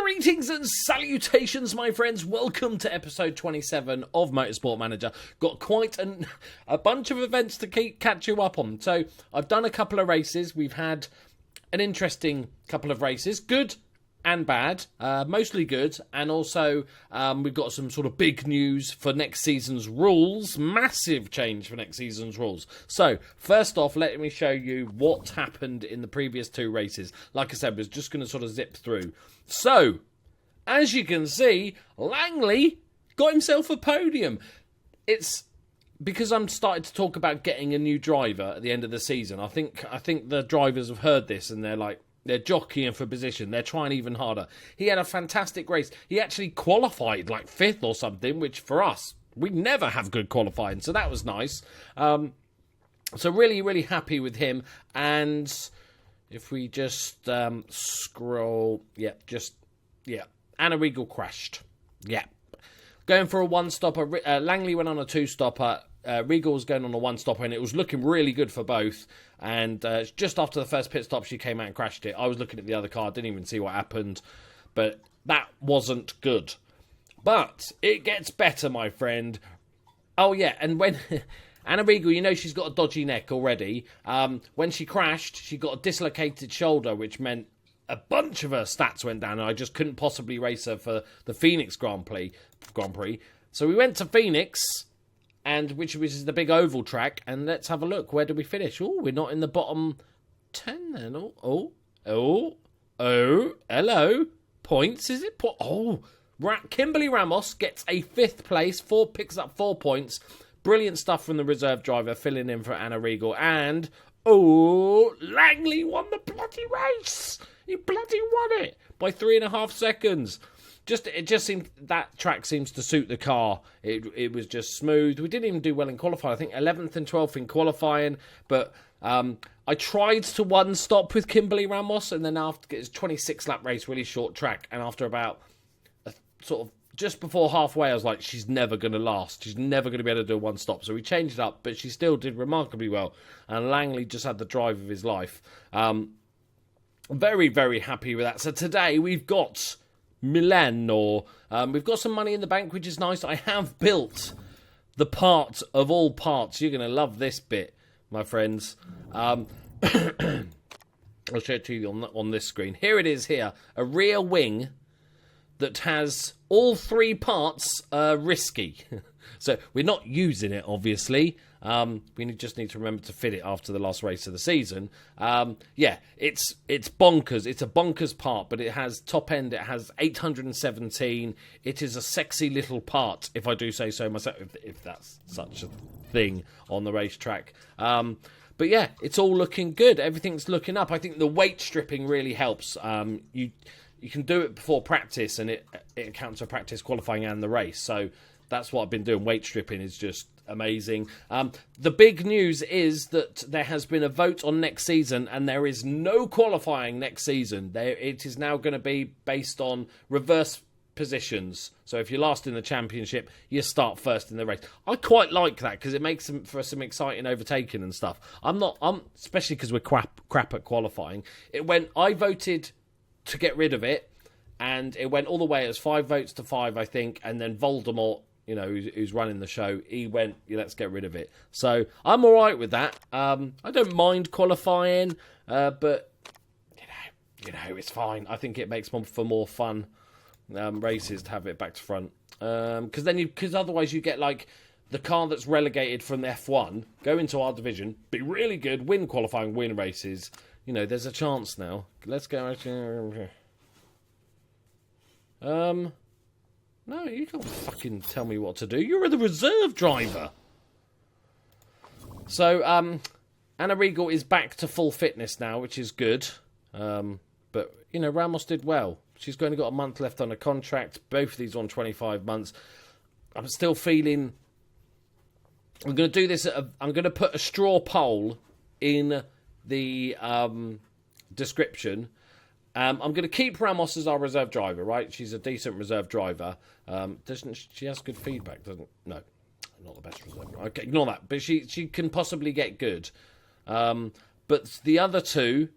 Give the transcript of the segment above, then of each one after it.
Greetings and salutations, my friends. Welcome to episode 27 of Motorsport Manager. Got quite a bunch of events to catch you up on. So I've done a couple of races. We've had an interesting couple of races. Good and bad. Mostly good. And also we've got some sort of big news for next season's rules. Massive change for next season's rules. So first off, let me show you what happened in the previous two races. Like I said, I was just going to sort of zip through. So, as you can see, Langley got himself a podium. It's because I'm starting to talk about getting a new driver at the end of the season. I think the drivers have heard this and they're jockeying for position. They're trying even harder. He had a fantastic race. He actually qualified like 5th or something, which for us, we never have good qualifying. So that was nice. So really, really happy with him. And if we just scroll, Ana Regal crashed. Yeah. Going for a one-stopper. Langley went on a two-stopper. Regal was going on a one-stopper, and it was looking really good for both. And just after the first pit stop, she came out and crashed it. I was looking at the other car, didn't even see what happened. But that wasn't good. But it gets better, my friend. Oh, yeah, and when Ana Regal, you know she's got a dodgy neck already. When she crashed, she got a dislocated shoulder, which meant a bunch of her stats went down, and I just couldn't possibly race her for the Phoenix Grand Prix. So we went to Phoenix, and which is the big oval track, and let's have a look. Where did we finish? Oh, we're not in the bottom 10 then. Oh, hello. Points, is it? Kimberly Ramos gets a 5th place, picks up 4 points. Brilliant stuff from the reserve driver, filling in for Ana Regal. And, Langley won the bloody race. He bloody won it by 3.5 seconds. It just seemed that track seems to suit the car. It was just smooth. We didn't even do well in qualifying. I think 11th and 12th in qualifying. But I tried to one stop with Kimberly Ramos, and then after it's a 26-lap race, really short track. And after about just before halfway, I was like, she's never going to last. She's never going to be able to do a one-stop. So we changed it up, but she still did remarkably well. And Langley just had the drive of his life. Very, very happy with that. So today we've got Milano. We've got some money in the bank, which is nice. I have built the part of all parts. You're going to love this bit, my friends. I'll show it to you on this screen. Here it is here. A rear wing that has all 3 parts risky. So we're not using it, obviously. We just need to remember to fit it after the last race of the season. It's bonkers. It's a bonkers part, but it has top end. It has 817. It is a sexy little part, if I do say so myself, if that's such a thing on the racetrack. But yeah, it's all looking good. Everything's looking up. I think the weight stripping really helps. You can do it before practice, and it counts for practice, qualifying, and the race. So that's what I've been doing. Weight stripping is just amazing. The big news is that there has been a vote on next season, and there is no qualifying next season. It is now going to be based on reverse positions. So if you're last in the championship, you start first in the race. I quite like that because it makes for some exciting overtaking and stuff. I'm especially because we're crap at qualifying. I voted to get rid of it, and it went all the way as 5 votes to 5, I think, and then Voldemort, who's running the show, he went, let's get rid of it. So I'm all right with that. I don't mind qualifying, but it's fine. I think it makes for more fun races to have it back to front, because otherwise you get like the car that's relegated from the F1 go into our division, be really good, win qualifying, win races. There's a chance now. Let's go out here. No, you can't fucking tell me what to do. You're the reserve driver. So, Ana Regal is back to full fitness now, which is good. But, Ramos did well. She's only got a month left on a contract. Both of these on 25 months. I'm still feeling... I'm going to do this. I'm going to put a straw poll in the description. I'm going to keep Ramos as our reserve driver, right? She's a decent reserve driver. She has good feedback, doesn't? No, not the best reserve. Okay, ignore that. But she can possibly get good. But the other two,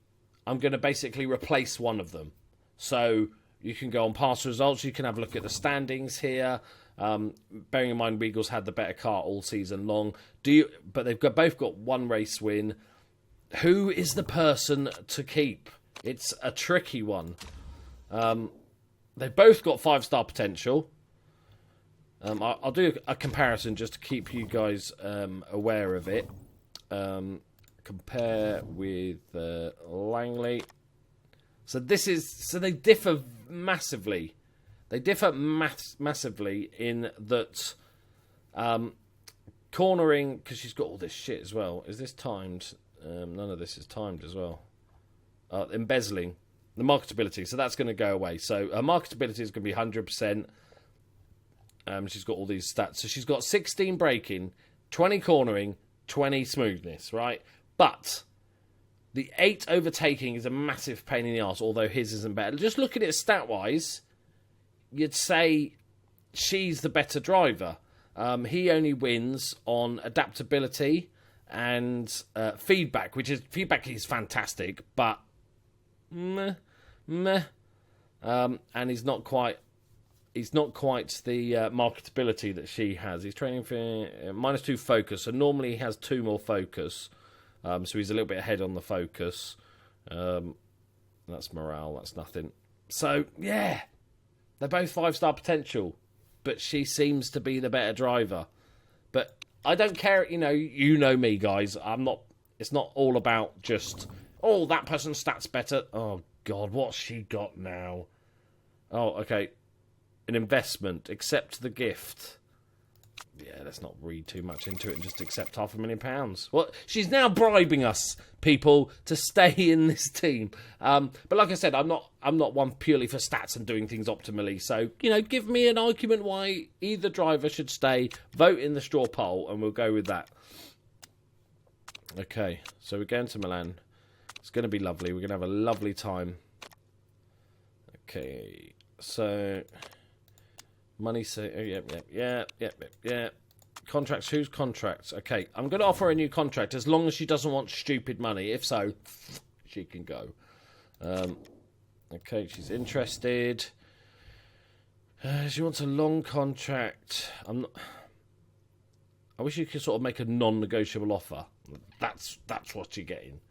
I'm going to basically replace one of them. So You can go on past results. You can have a look at the standings here. Bearing in mind, Regal's had the better car all season long. But they've both got one race win. Who is the person to keep? It's a tricky one. They've both got 5-star potential. I'll do a comparison just to keep you guys aware of it. Compare with Langley. So they differ massively. They differ massively in that cornering, because she's got all this shit as well. Is this timed? None of this is timed as well. Embezzling, the marketability. So that's going to go away. So her marketability is going to be 100%. She's got all these stats. So she's got 16 braking, 20 cornering, 20 smoothness, right? But the 8 overtaking is a massive pain in the arse, although his isn't better. Just look at it stat-wise, you'd say she's the better driver. He only wins on adaptability and feedback, feedback is fantastic, but meh. And he's not quite the marketability that she has. He's training for -2 focus, so normally he has 2 more focus, so he's a little bit ahead on the focus. That's morale, that's nothing. So yeah, they're both 5-star potential, but she seems to be the better driver. But I don't care, you know me, guys. It's not all about just, that person's stats better. Oh God, what's she got now? Oh, okay. An investment. Accept the gift. Yeah, let's not read too much into it and just accept £500,000. Well, she's now bribing us, people, to stay in this team. But like I said, I'm not one purely for stats and doing things optimally. So, give me an argument why either driver should stay. Vote in the straw poll, and we'll go with that. Okay, so we're going to Milan. It's going to be lovely. We're going to have a lovely time. Okay, so money. So yep. Contracts. Whose contracts? Okay, I'm going to offer a new contract as long as she doesn't want stupid money. If so, she can go. Okay, she's interested. She wants a long contract. I wish you could sort of make a non-negotiable offer. That's what you're getting.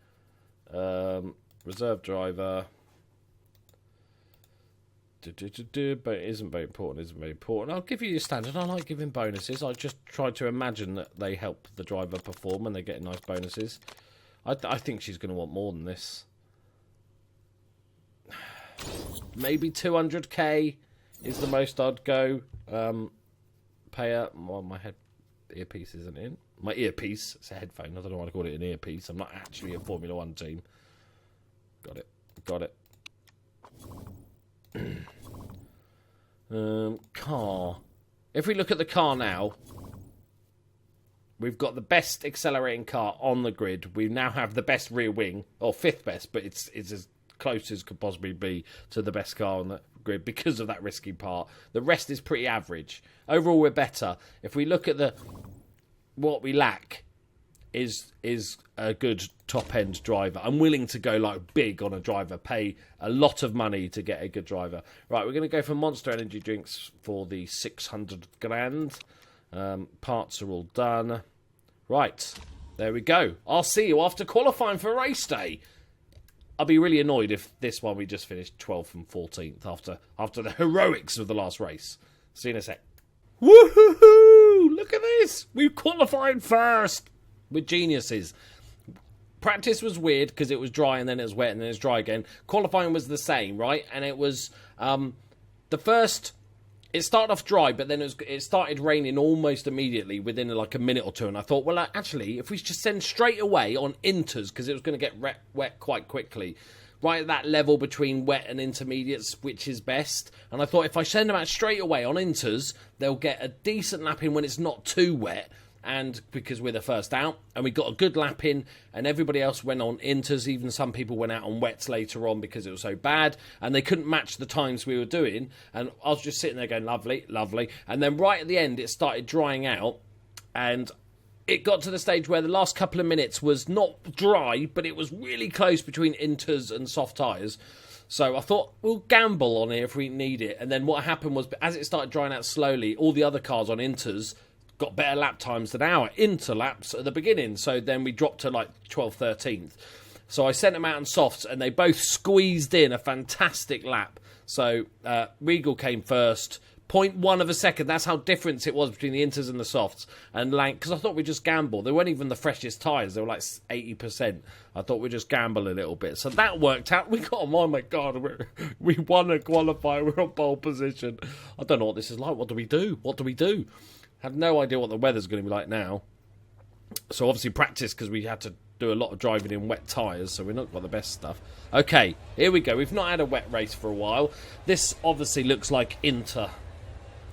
Reserve driver. But it isn't very important. I'll give you your standard. I like giving bonuses. I just try to imagine that they help the driver perform and they get nice bonuses. I think she's going to want more than this. Maybe 200k is the most I'd go. Pay her. Well, my earpiece isn't in. My earpiece. It's a headphone. I don't know why I call it an earpiece. I'm not actually a Formula 1 team. Got it. Car. If we look at the car now, we've got the best accelerating car on the grid. We now have the best rear wing, or 5th best, but it's as close as could possibly be to the best car on the grid because of that risky part. The rest is pretty average. Overall, we're better. If we look at what we lack is a good top-end driver. I'm willing to go big on a driver, pay a lot of money to get a good driver. Right, we're going to go for Monster Energy drinks for the 600 grand. Parts are all done. Right, there we go. I'll see you after qualifying for race day. I'll be really annoyed if this one we just finished 12th and 14th after the heroics of the last race. See you in a sec. Woohoo! Look at this! We've qualified first! We're geniuses. Practice was weird because it was dry and then it was wet and then it was dry again. Qualifying was the same, right? And it was the first. It started off dry, but then it started raining almost immediately within a minute or two. And I thought, well, actually, if we just send straight away on inters, because it was going to get wet quite quickly, right at that level between wet and intermediates, which is best. And I thought if I send them out straight away on inters, they'll get a decent lap in when it's not too wet. And because we're the first out, and we got a good lap in, and everybody else went on inters. Even some people went out on wets later on because it was so bad, and they couldn't match the times we were doing. And I was just sitting there going, lovely, lovely. And then right at the end, it started drying out, and it got to the stage where the last couple of minutes was not dry, but it was really close between inters and soft tyres. So I thought, we'll gamble on it if we need it. And then what happened was, as it started drying out slowly, all the other cars on Inters got better lap times than our Inter laps at the beginning. So then we dropped to like 12th, 13th. So I sent them out on softs, and they both squeezed in a fantastic lap. So Regal came first, 0.1 of a second. That's how different it was between the Inters and the softs. And because I thought we'd just gamble. They weren't even the freshest tyres. They were like 80%. I thought we'd just gamble a little bit. So that worked out. We got them. Oh, my God. We won a qualifier. We're on pole position. I don't know what this is like. What do we do? What do we do? I have no idea what the weather's going to be like now. So obviously practice, because we had to do a lot of driving in wet tyres, so we've not got the best stuff. Okay, here we go. We've not had a wet race for a while. This obviously looks like Inter,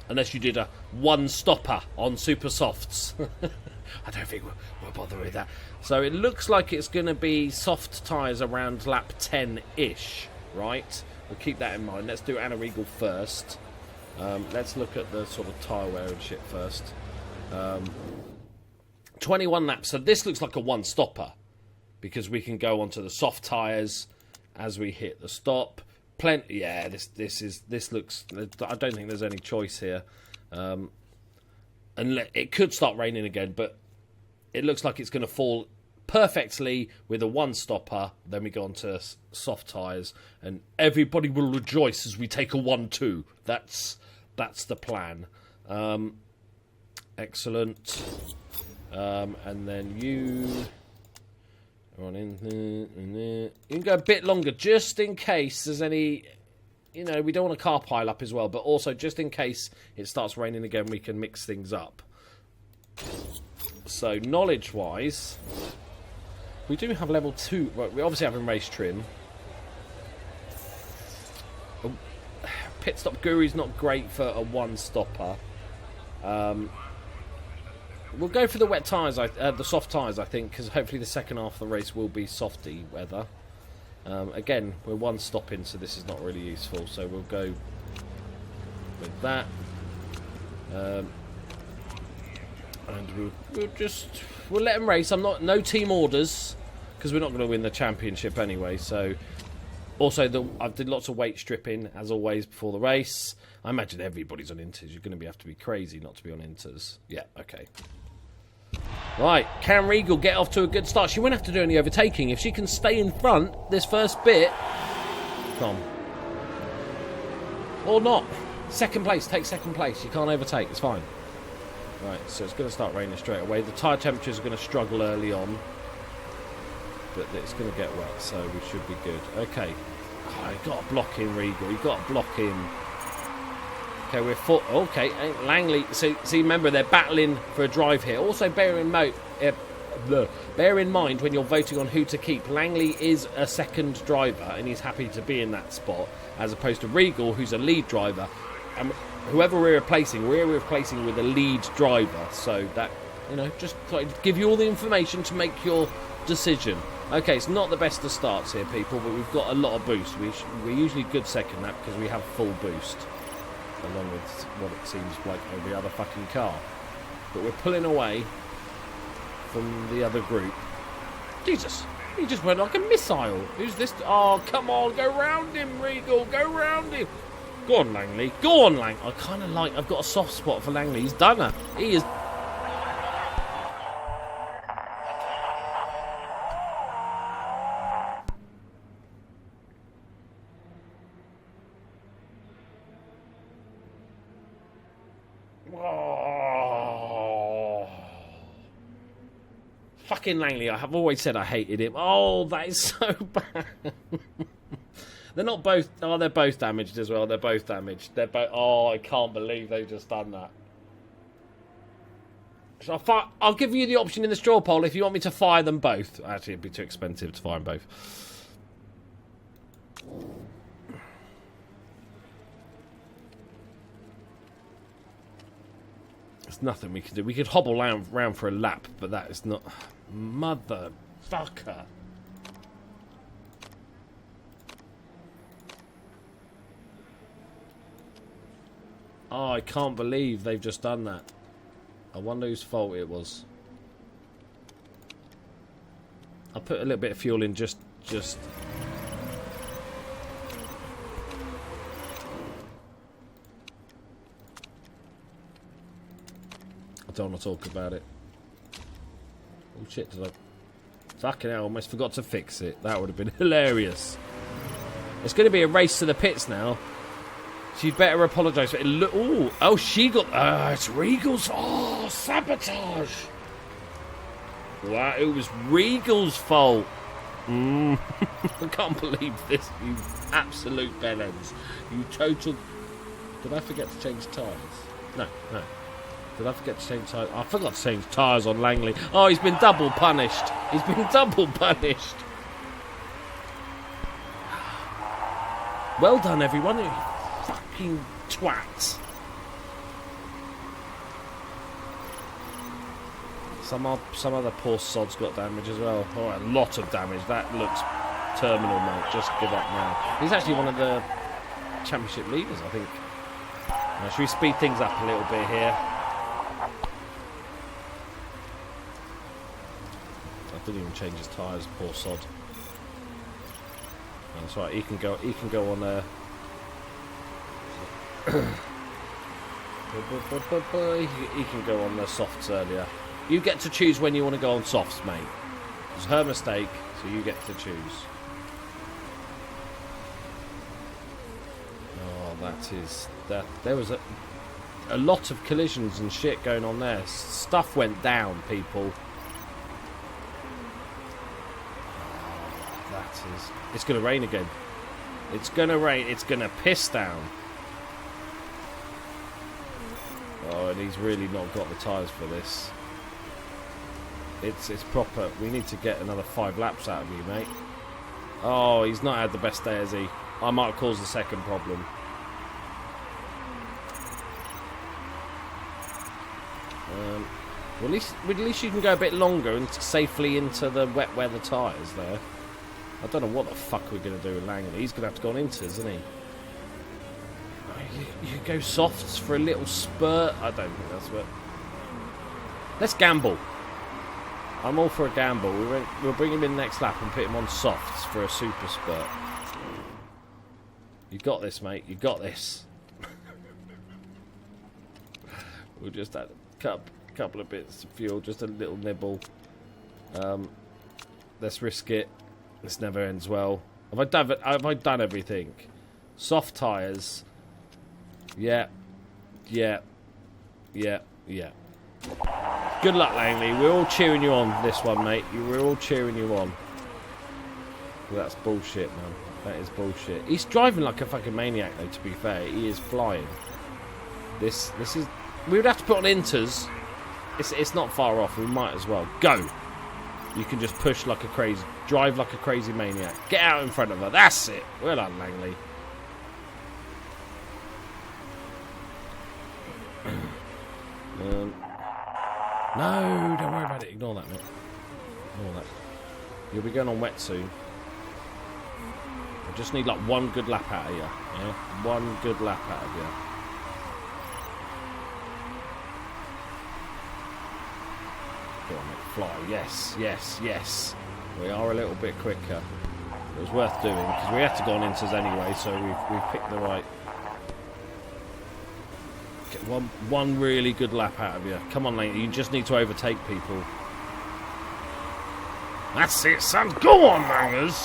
unless you did a one-stopper on super softs. I don't think we'll bother with that. So it looks like it's going to be soft tyres around lap 10-ish, right? We'll keep that in mind. Let's do Ana Regal first. Let's look at the sort of tyre wear and shit first. 21 laps. So this looks like a one-stopper, because we can go onto the soft tyres as we hit the stop. Plenty. Yeah, this looks. I don't think there's any choice here. And it could start raining again, but it looks like it's going to fall perfectly with a one-stopper. Then we go on to soft tyres, and everybody will rejoice as we take a 1-2. That's the plan. Excellent. And then you run in there. You can go a bit longer, just in case there's any. You know, we don't want a car pile up as well, but also just in case it starts raining again, we can mix things up. So knowledge-wise, we do have level 2. Right, we obviously have in race trim. Pit stop guru's not great for a one-stopper. We'll go for the wet tyres, the soft tyres, I think, because hopefully the second half of the race will be softy weather. Again, we're one stop in, so this is not really useful. So we'll go with that. And we'll let them race. No team orders, because we're not going to win the championship anyway. So also, I did lots of weight stripping, as always, before the race. I imagine everybody's on Inters. You're going to have to be crazy not to be on Inters. Yeah, okay. Right, can Regal get off to a good start? She won't have to do any overtaking. If she can stay in front this first bit... Come on. Or not. Second place. Take second place. You can't overtake. It's fine. Right, so it's going to start raining straight away. The tyre temperatures are going to struggle early on. But it's going to get wet, so we should be good. Okay. Oh, you've got to block in, Regal. You've got to block in. Okay, we're full. Okay, Langley. So remember, they're battling for a drive here. Also, bear in mind when you're voting on who to keep, Langley is a second driver, and he's happy to be in that spot, as opposed to Regal, who's a lead driver. And whoever we're replacing with a lead driver. So that, just give you all the information to make your decision. Okay, it's not the best of starts here, people, but we've got a lot of boost. We're usually good second lap because we have full boost, along with what it seems like every other fucking car. But we're pulling away from the other group. Jesus, he just went like a missile. Who's this? Oh, come on, go round him, Regal, go round him. Go on, Langley. Go on, Lang. I've got a soft spot for Langley. He's done her. He is. Fucking Langley, I have always said I hated him. Oh, that is so bad. They're not both... Oh, they're both damaged as well. They're both damaged. Oh, I can't believe they've just done that. So I'll give you the option in the straw poll if you want me to fire them both. Actually, it'd be too expensive to fire them both. There's nothing we can do. We could hobble round for a lap, but that is not... Motherfucker. Oh, I can't believe they've just done that. I wonder whose fault it was. I'll put a little bit of fuel in just... don't want to talk about it. Oh shit, did I... Fucking hell, I almost forgot to fix it. That would have been hilarious. It's going to be a race to the pits now. She'd better apologise for it. Oh, she got... it's Regal's... Oh, sabotage. Wow, it was Regal's fault. I can't believe this, you absolute bellends. You total... Did I forget to change tyres? No. Did I forget to change tyres? I forgot to change tyres on Langley. Oh, he's been double punished. He's been double punished. Well done, everyone. You fucking twats. Some other poor sod's got damage as well. Oh, a lot of damage. That looks terminal, mate. Just give up now. He's actually one of the championship leaders, I think. Now, should we speed things up a little bit here? I didn't even change his tyres, poor sod. That's right. He can go on there. He can go on the softs earlier. You get to choose when you want to go on softs, mate. It's her mistake, so you get to choose. Oh, that. There was a lot of collisions and shit going on there. Stuff went down, people. It's going to rain again. It's going to rain. It's going to piss down. Oh, and he's really not got the tyres for this. It's proper. We need to get another 5 laps out of you, mate. Oh, he's not had the best day, has he? I might have caused the second problem. Well, at least you can go a bit longer and safely into the wet weather tyres there. I don't know what the fuck we're going to do with Langley. He's going to have to go on inters, isn't he? You go softs for a little spurt. I don't think that's what... Let's gamble. I'm all for a gamble. We'll bring him in next lap and put him on softs for a super spurt. You got this, mate. You got this. We'll just add a couple of bits of fuel, just a little nibble. Let's risk it. This never ends well. Have I done everything? Soft tyres. Yeah. Good luck, Langley. We're all cheering you on this one, mate. We're all cheering you on. Well, that's bullshit, man. That is bullshit. He's driving like a fucking maniac, though, to be fair. He is flying. This is... We would have to put on inters. It's not far off. We might as well. Go! You can just push like a crazy... Drive like a crazy maniac. Get out in front of her. That's it. Well done, Langley. No, don't worry about it. Ignore that, mate. Ignore that. You'll be going on wet soon. I just need like one good lap out of you. Yeah? One good lap out of you. Go on, mate. Fly. Yes. We are a little bit quicker. It was worth doing because we had to go on inters anyway, so we've picked the right... Get one really good lap out of you. Come on, mate. You just need to overtake people. That's it, son. Go on, Mangers.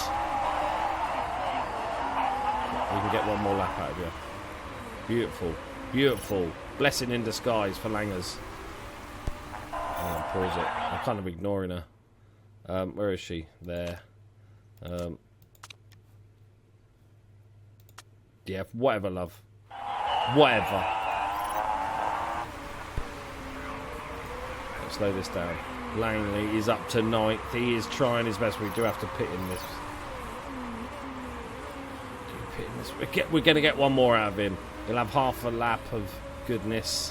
We can get one more lap out of you. Beautiful. Blessing in disguise for Langers. Pause it. I'm kind of ignoring her. Where is she? There. Yeah, whatever, love. Whatever. Let's slow this down. Langley is up to 9th. He is trying his best. We do have to pit in this. We're going to get one more out of him. He'll have half a lap of goodness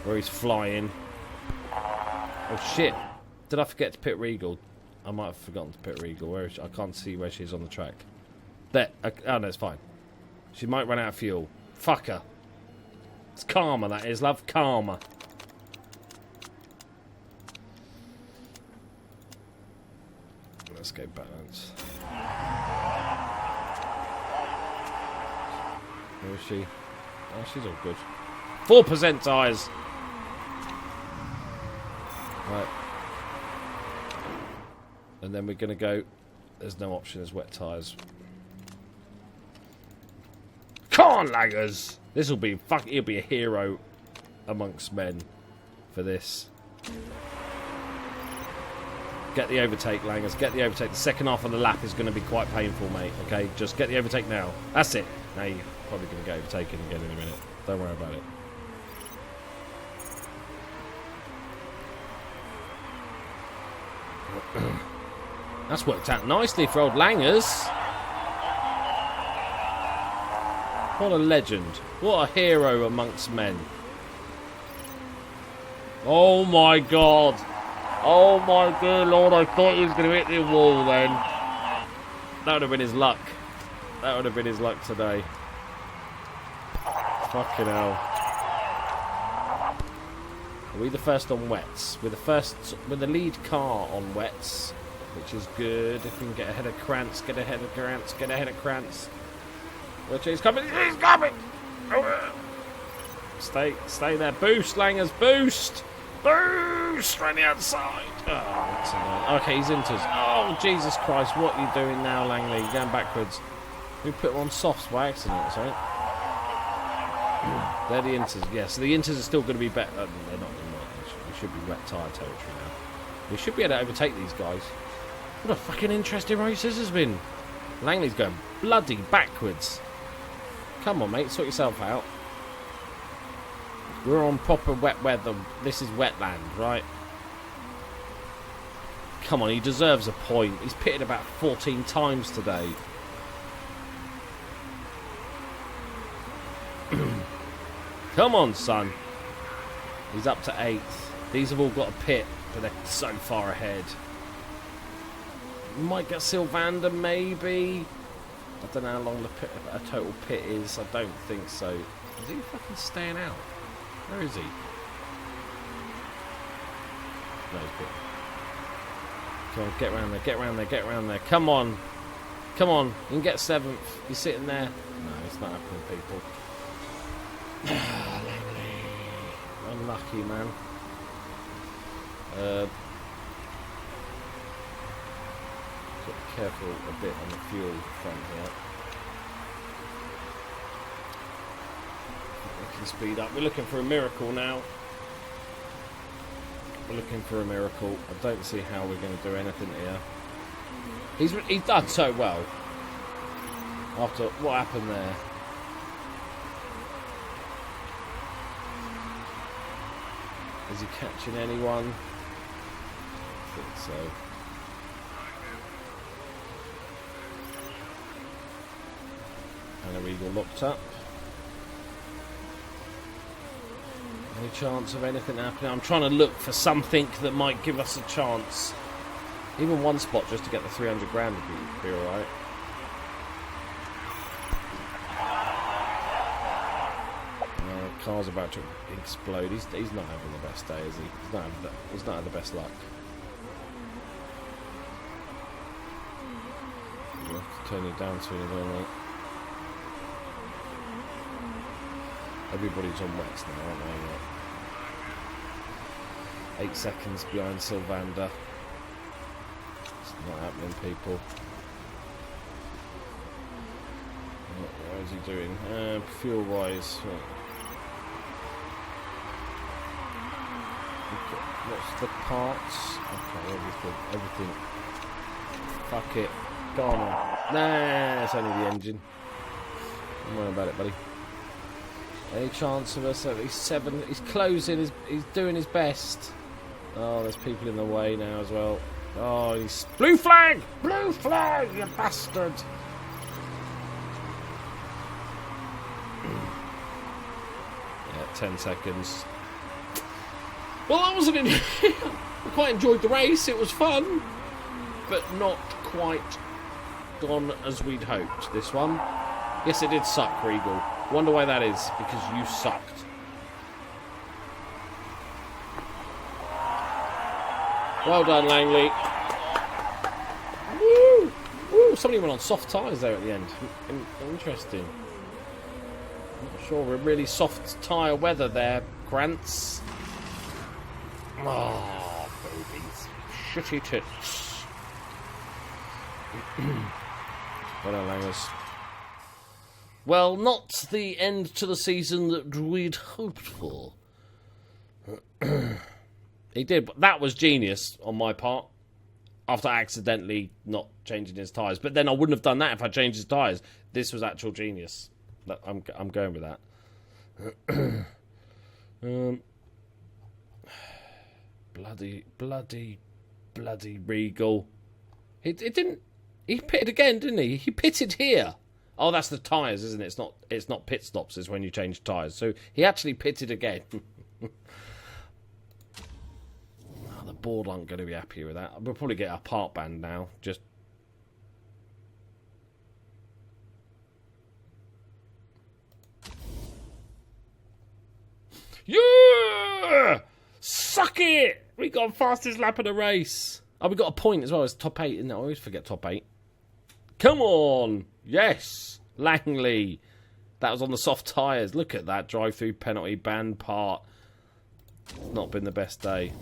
where he's flying. Oh, shit. Did I forget to pit Regal? I might have forgotten to pit Regal. Where is she? I can't see where she is on the track. There. Oh, no, it's fine. She might run out of fuel. Fuck her. It's karma, that is, love. Karma. Let's go balance. Where is she? Oh, she's all good. 4% tyres. Right. And then we're going to go... There's no option as wet tyres. Come on, laggers! This will be... He'll be a hero amongst men for this. Get the overtake, Langers. Get the overtake. The second half of the lap is going to be quite painful, mate. Okay, just get the overtake now. That's it. Now you're probably going to get overtaken again in a minute. Don't worry about it. That's worked out nicely for old Langers. What a legend. What a hero amongst men. Oh my god. Oh my dear lord, I thought he was going to hit the wall then. That would have been his luck. That would have been his luck today. Fucking hell. Are we the first on wets? We're the lead car on wets, which is good. If we can get ahead of Krantz, get ahead of Krantz, get ahead of Krantz. Which he's coming, he's coming! Stay there. Boost, Langers, boost! Boost! Right on the outside. Oh, that's annoying. Okay, he's inters. Oh, Jesus Christ, what are you doing now, Langley? You're going backwards. We put him on softs by accident, sorry. They're the inters, yeah. So the inters are still going to be better. They're not anymore. We should be wet tyre territory now. We should be able to overtake these guys. What a fucking interesting race this has been. Langley's going bloody backwards. Come on, mate, sort yourself out. We're on proper wet weather. This is wetland, right? Come on, he deserves a point. He's pitted about 14 times today. Come on, son. He's up to 8th. These have all got a pit, but they're so far ahead. We might get Sylvander, maybe. I don't know how long a total pit is. I don't think so. Is he fucking staying out? Where is he? No, he's pit. Come on, get round there, get round there, get round there. Come on. Come on. You can get 7th. You're sitting there. No, it's not happening, people. Unlucky, man. Be careful a bit on the fuel front here. We can speed up. We're looking for a miracle now. We're looking for a miracle. I don't see how we're going to do anything here. He's done so well. After what happened there. Is he catching anyone? I think so. Ana Regal locked up. Any chance of anything happening? I'm trying to look for something that might give us a chance. Even one spot just to get the 300 grand would be alright. Car's about to explode. He's not having the best day, is he? He's not having the best luck. You have to turn it down to it, don't we? Everybody's on wets now, aren't they? 8 seconds behind Sylvander. It's not happening, people. What is he doing? Fuel-wise. What's the parts? Okay, everything. Fuck it. Go on. Nah, it's only the engine. Don't worry about it, buddy. Any chance of us at least 7? He's closing. He's doing his best. Oh, there's people in the way now as well. Oh, he's... Blue flag! Blue flag, you bastard! Yeah, 10 seconds. Well, that wasn't it. I quite enjoyed the race. It was fun, but not quite gone as we'd hoped. This one, yes, it did suck, Regal. Wonder why that is. Because you sucked. Well done, Langley. Woo! Woo! Somebody went on soft tyres there at the end. Interesting. Not sure. We're really soft tyre weather there, Krantz. Oh, shitty tits. Well done, Langers. Well, not the end to the season that we'd hoped for. He did, but that was genius on my part. After accidentally not changing his tyres. But then I wouldn't have done that if I changed his tyres. This was actual genius. I'm going with that. Bloody Regal. It didn't... He pitted again, didn't he? He pitted here. Oh, that's the tyres, isn't it? It's not pit stops, it's when you change tyres. So he actually pitted again. The board aren't going to be happy with that. We'll probably get a part band now. Just... Yeah! Suck it! We got fastest lap of the race. Oh, we got a point as well. It's top 8, isn't it? I always forget top 8. Come on! Yes! Langley. That was on the soft tyres. Look at that. Drive-through penalty band part. Not been the best day.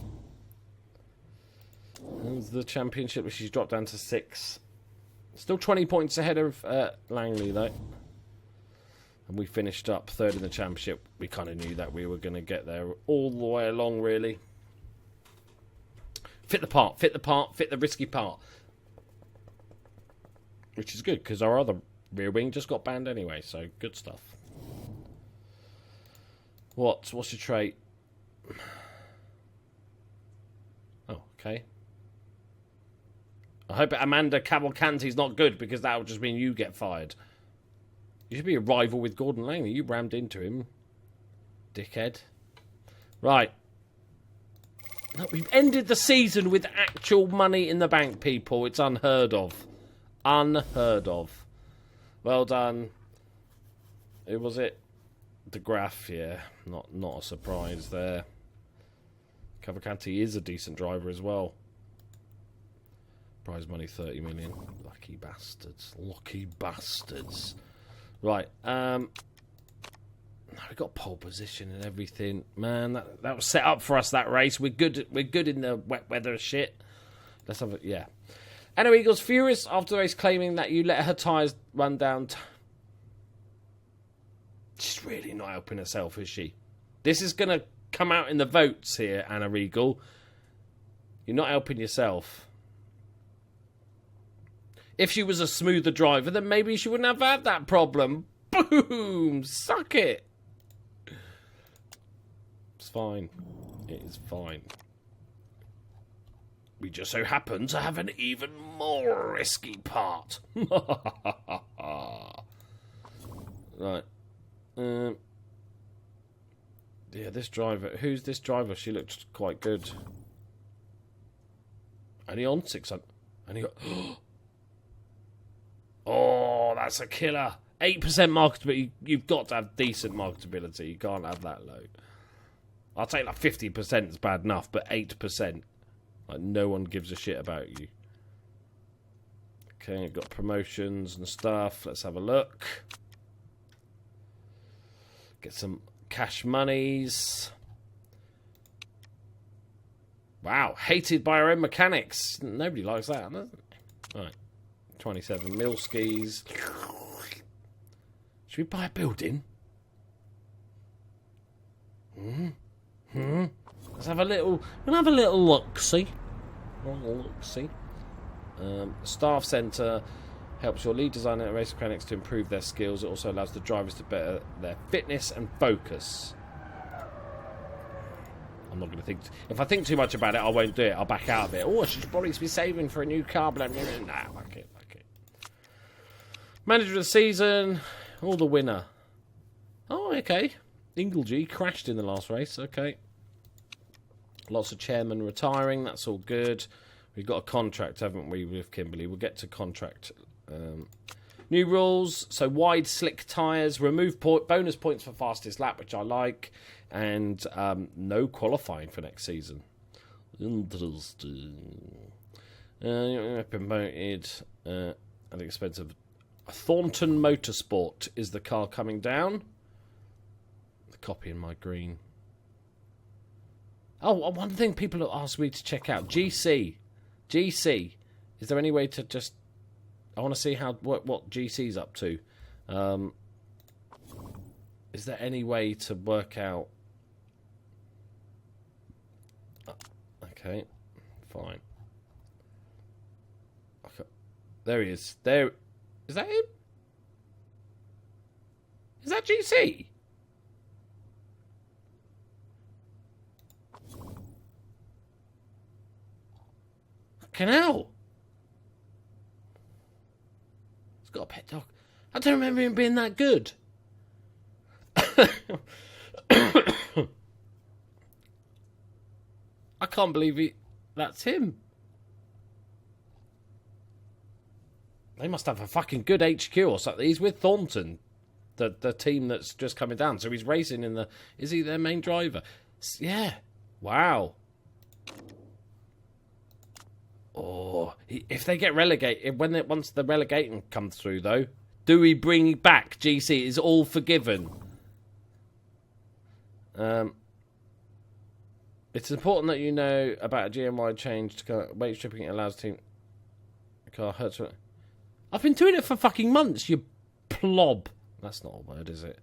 There's the championship, which she's dropped down to 6. Still 20 points ahead of Langley, though. And we finished up 3rd in the championship. We kind of knew that we were going to get there all the way along, really. Fit the part, fit the risky part. Which is good, because our other rear wing just got banned anyway, so good stuff. What's your trait? Oh, okay. I hope Amanda Cavalcanti's not good, because that will just mean you get fired. You should be a rival with Gordon Langley. You rammed into him, dickhead. Right. Look, we've ended the season with actual money in the bank, people. It's unheard of. Unheard of. Well done. Who was it? De Graaf, yeah. Not a surprise there. Cavalcanti is a decent driver as well. Prize money 30 million. Lucky bastards. Lucky bastards. Right. We got pole position and everything. Man, that was set up for us, that race. We're good in the wet weather shit. Let's have it. Yeah. Ana Regal's furious after the race, claiming that you let her tyres run down. She's really not helping herself, is she? This is going to come out in the votes here, Ana Regal. You're not helping yourself. If she was a smoother driver, then maybe she wouldn't have had that problem. Boom! Suck it! It's fine. It is fine. We just so happen to have an even more risky part. Right. Yeah, this driver. Who's this driver? She looked quite good. Only on 600. Only got... Oh, that's a killer. 8% marketability. You've got to have decent marketability. You can't have that low. I'll take like 50% is bad enough, but 8%. Like, no one gives a shit about you. Okay, I've got promotions and stuff. Let's have a look. Get some cash monies. Wow, hated by our own mechanics. Nobody likes that, does it? Right. 27 mil skis. Should we buy a building? Let's have a little. We'll have a little look-see. Staff centre helps your lead designer and race mechanics to improve their skills. It also allows the drivers to better their fitness and focus. I'm not going to think. If I think too much about it, I won't do it. I'll back out of it. Oh, I should probably be saving for a new car, but nah, fuck it. Manager of the season, or the winner. Oh, okay. Inglesy crashed in the last race. Okay. Lots of chairmen retiring. That's all good. We've got a contract, haven't we, with Kimberly? We'll get to contract. New rules. So wide, slick tyres. Remove bonus points for fastest lap, which I like. And no qualifying for next season. Interesting. Promoted at the expense of Thornton Motorsport is the car coming down. The copy in my green. Oh, one thing people have asked me to check out. GC. GC. Is there any way to just... I want to see what GC's up to. Is there any way to work out... Okay, fine. Okay. There he is. There. Is that him? Is that GC? Fucking hell. He's got a pet dog. I don't remember him being that good. I can't believe that's him. They must have a fucking good HQ or something. He's with Thornton, the team that's just coming down. So he's racing in the... Is he their main driver? Yeah. Wow. Oh, if they get relegated, once the relegating comes through, though, do we bring back GC? Is all forgiven? It's important that you know about a GM-wide change to weight stripping. It allows team car hurts. I've been doing it for fucking months, you plob. That's not a word, is it?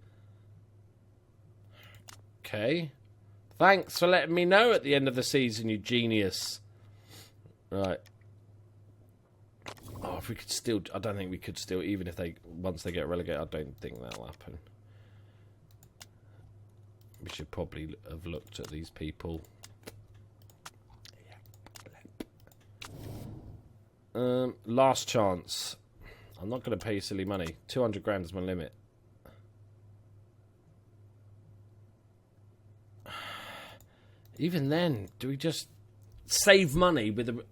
Okay. Thanks for letting me know at the end of the season, you genius. Right. Oh, if we could still... I don't think we could still... Even if they... Once they get relegated, I don't think that'll happen. We should probably have looked at these people. Last chance. I'm not going to pay you silly money. 200 grand is my limit. Even then, do we just save money with the...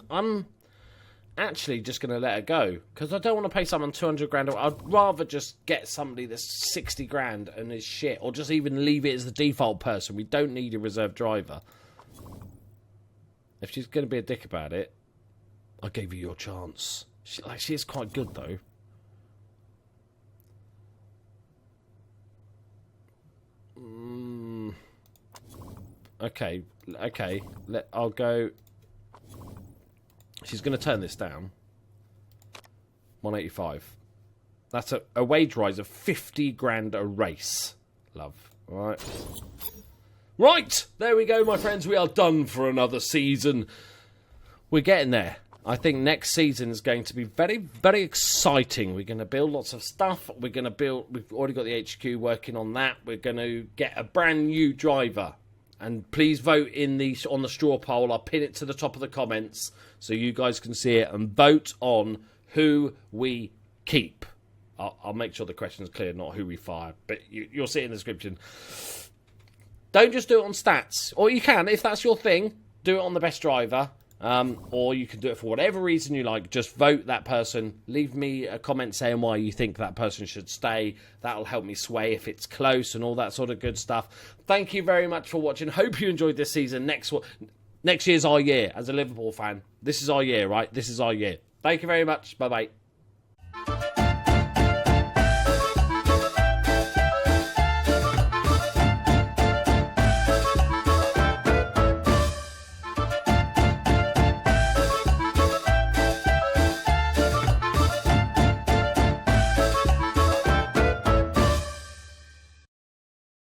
I'm actually just going to let it go because I don't want to pay someone 200 grand. I'd rather just get somebody that's 60 grand and is shit, or just even leave it as the default person. We don't need a reserve driver. If she's going to be a dick about it, I gave you your chance. She is quite good though. Okay. I'll go. She's going to turn this down. 185. That's a wage rise of 50 grand a race. Love. All right. Right. There we go, my friends. We are done for another season. We're getting there. I think next season is going to be very, very exciting. We're going to build lots of stuff. We've already got the HQ working on that. We're going to get a brand new driver. And please vote on the straw poll. I'll pin it to the top of the comments so you guys can see it and vote on who we keep. I'll make sure the question's clear, not who we fire. But you'll see it in the description. Don't just do it on stats. Or you can, if that's your thing, do it on the best driver. Or you can do it for whatever reason you like. Just vote that person. Leave me a comment saying why you think that person should stay. That'll help me sway if it's close and all that sort of good stuff. Thank you very much for watching. Hope you enjoyed this season. Next year's our year as a Liverpool fan. This is our year, right? This is our year. Thank you very much. Bye-bye.